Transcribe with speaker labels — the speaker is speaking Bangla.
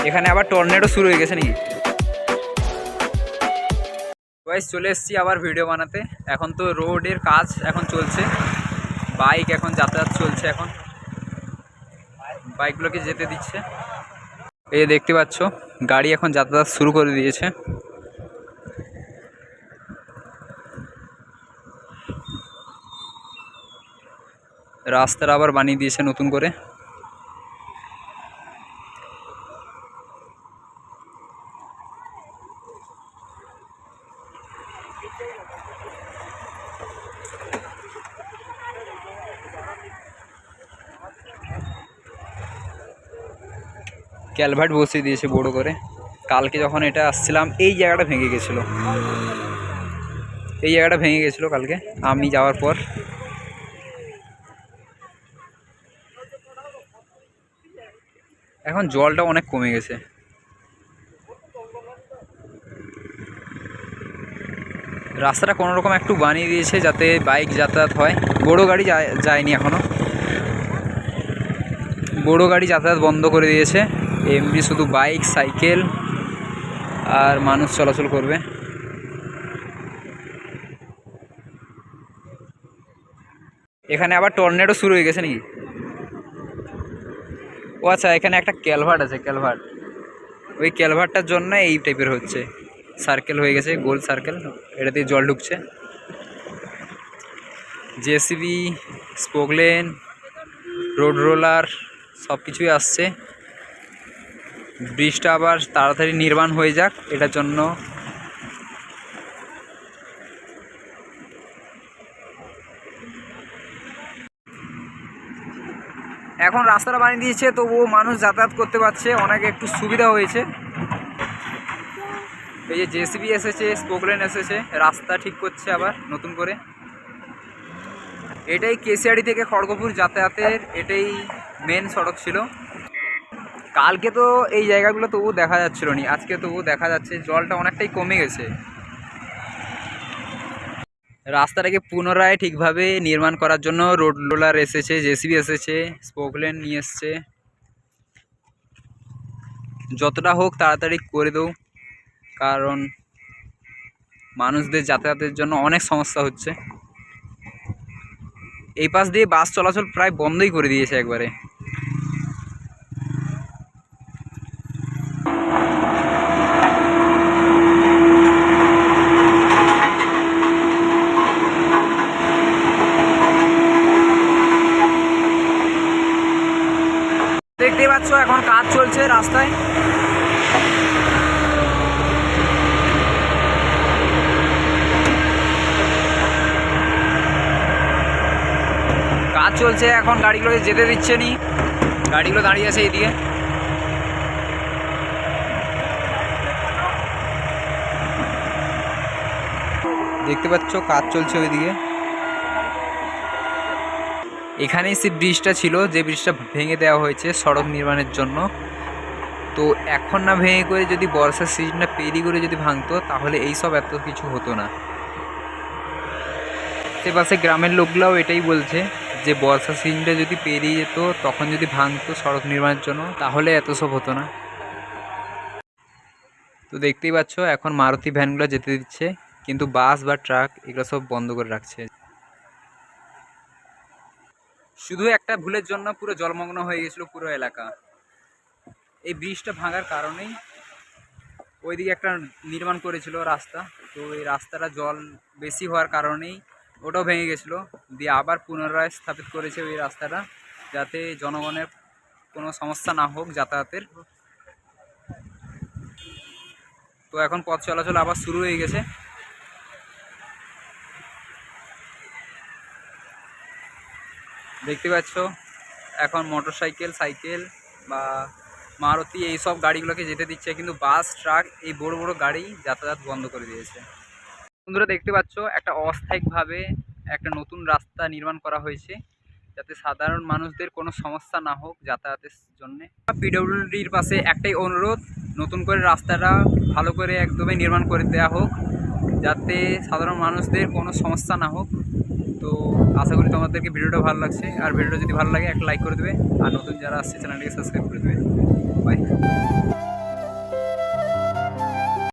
Speaker 1: এখানে আবার টর্নেডো শুরু হয়ে গেছে নাকি? গাইস চলে এসেছি আবার ভিডিও বানাতে। এখন তো রোডের কাজ এখন চলছে, বাইক এখন যাতায়াত চলছে, এখন বাইকগুলোকে যেতে দিচ্ছে। এই দেখতে পাচ্ছ গাড়ি এখন যাতায়াত শুরু করে দিয়েছে। রাস্তাটা আবার বানিয়ে দিয়েছে নতুন করে। ক্যালভার্ট বসিয়ে দিয়েছে বড় করে। কালকে যখন এটা আসছিলাম এই জায়গাটা ভেঙে গেছিলো, কালকে আমি যাওয়ার পর। এখন জলটা অনেক কমে গেছে। রাস্তাটা কোনো রকম একটু বানিয়ে দিয়েছে যাতে বাইক যাতায়াত হয়। বড় গাড়ি যায়নি এখনো, বড় গাড়ি যাতায়াত বন্ধ করে দিয়েছে। এমনি শুধু বাইক, সাইকেল আর মানুষ চলাচল করবে। এখানে আবার টর্নেডো শুরু হয়ে গেছে নাকি? ও আচ্ছা, এখানে একটা ক্যালভার্ট আছে, ক্যালভার্ট। ওই ক্যালভার্টটার জন্য এই টাইপের হচ্ছে, সার্কেল হয়ে গেছে, গোল সার্কেল, এটা দিয়ে জল ঢুকছে। জেসিবি, স্পোকলেন, রোড রোলার সব কিছুই আসছে। ব্রিজটা আবার তাড়াতাড়ি নির্মাণ হয়ে যাক, এটার জন্য এখন রাস্তাটা বানিয়ে দিয়েছে, তবুও মানুষ যাতায়াত করতে পারছে, অনেক একটু সুবিধা হয়েছে। এই যে জেসিবি এসেছে, স্পোকলেন এসেছে, রাস্তা ঠিক করছে আবার নতুন করে। এটাই কেশিয়াড়ি থেকে খড়গপুর যাতায়াতের এটাই মেন সড়ক ছিল। কালকে তো এই জায়গাগুলো তবু দেখা যাচ্ছিল না, আজকে তবু দেখা যাচ্ছে। জলটা অনেকটাই কমে গেছে। রাস্তাটাকে পুনরায় ঠিকভাবে নির্মাণ করার জন্য রোড রোলার এসেছে, জেসিবি এসেছে, স্পোকলেন নিয়ে এসছে। যতটা হোক তাড়াতাড়ি করে দাও, কারণ মানুষদের যাতায়াতের জন্য অনেক সমস্যা হচ্ছে। এই পাশ দিয়ে বাস চলাচল প্রায় বন্ধই করে দিয়েছে একবারে। দেখতে পাচ্ছ এখন কাজ চলছে রাস্তায়। কাজ চলছে এখন, গাড়িগুলোকে যেতে দিচ্ছে নি, গাড়িগুলো দাঁড়িয়ে আছে এইদিকে। দেখতে পাচ্ছ কাজ চলছে ওইদিকে। এখানেই সেই ব্রিজটা ছিল, যে ব্রিজটা ভেঙে দেওয়া হয়েছে সড়ক নির্মাণের জন্য। তো এখন না ভেঙে করে যদি বর্ষার সিজনটা পেরিয়ে করে যদি ভাঙতো, তাহলে এইসব এত কিছু হতো না। আশেপাশে গ্রামের লোকগুলাও এটাই বলছে যে বর্ষা সিজনটা যদি পেরিয়ে যেত, তখন যদি ভাঙতো সড়ক নির্মাণের জন্য, তাহলে এত সব হতো না। তো দেখতেই পাচ্ছ এখন মারুতি ভ্যানগুলো যেতে দিচ্ছে, কিন্তু বাস বা ট্রাক এগুলো সব বন্ধ করে রাখছে। শুধু একটা ভুলের জন্য পুরো জলমগ্ন হয়ে গেছিলো পুরো এলাকা। এই ব্রিজটা ভাঙার কারণেই ওইদিকে একটা নির্মাণ করেছিল রাস্তা, তো এই রাস্তাটা জল বেশি হওয়ার কারণেই ওটাও ভেঙে গেছিলো। দিয়ে আবার পুনরায় স্থাপিত করেছে ওই রাস্তাটা, যাতে জনগণের কোনো সমস্যা না হোক যাতায়াতের। তো এখন পথ চলাচল আবার শুরু হয়ে গেছে। দেখতে পাচ্ছ এখন মোটরসাইকেল, সাইকেল বা মারুতি এইসব গাড়িগুলোকে যেতে দিচ্ছে, কিন্তু বাস, ট্রাক এই বড় বড় গাড়ি যাতায়াত বন্ধ করে দিয়েছে। বন্ধুরা দেখতে পাচ্ছ একটা অস্থায়িকভাবে একটা নতুন রাস্তা নির্মাণ করা হয়েছে, যাতে সাধারণ মানুষদের কোনো সমস্যা না হোক যাতায়াতের জন্য। পিডব্লিউডির পাশে একটাই অনুরোধ, নতুন করে রাস্তাটা ভালো করে একদমই নির্মাণ করে দেওয়া হোক, যাতে সাধারণ মানুষদের কোনো সমস্যা না হোক। তো আশা করি তোমাদেরকে ভিডিওটা ভালো লাগছে, আর ভিডিওটা যদি ভালো লাগে একটা লাইক করে দেবে, আর নতুন যারা আসছে চ্যানেলটিকে সাবস্ক্রাইব করে দেবে। বাই।